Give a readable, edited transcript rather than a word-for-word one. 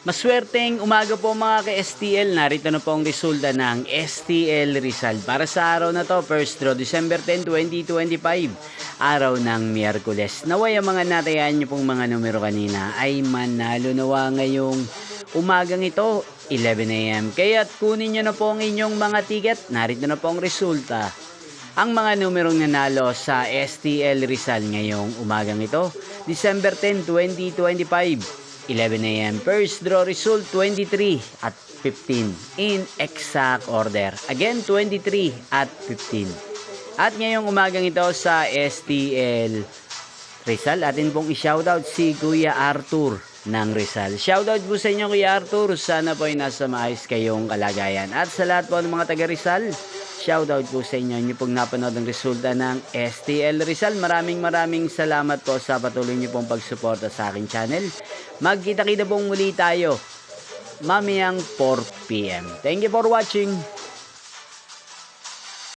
Maswerteng umaga po mga ka-STL. Narito na po ang resulta ng STL Rizal. Para sa araw na to, first draw December 10, 2025. Araw ng Miyerkules. Naway ang mga natayaan nyo pong mga numero kanina ay manalo nawa ngayong umagang ito, 11 AM. Kaya't kunin nyo na po ang inyong mga ticket. Narito na po ang resulta. Ang mga numerong nanalo sa STL Rizal ngayong umagang ito, December 10, 2025. 11 AM. First draw result 23 at 15 in exact order. Again 23 at 15. At ngayong umagang ito sa STL Rizal, atin pong i-shoutout si Kuya Arthur ng Rizal. Shoutout po sa inyo Kuya Arthur. Sana po ay nasa maayos kayong kalagayan. At sa lahat po ng mga taga Rizal, shoutout po sa inyo. Inyo pong napanood ang resulta ng STL Rizal. Maraming salamat po sa patuloy niyo pong pagsuporta sa aking channel. Magkita-kita pong muli tayo mamayang 4 PM. Thank you for watching.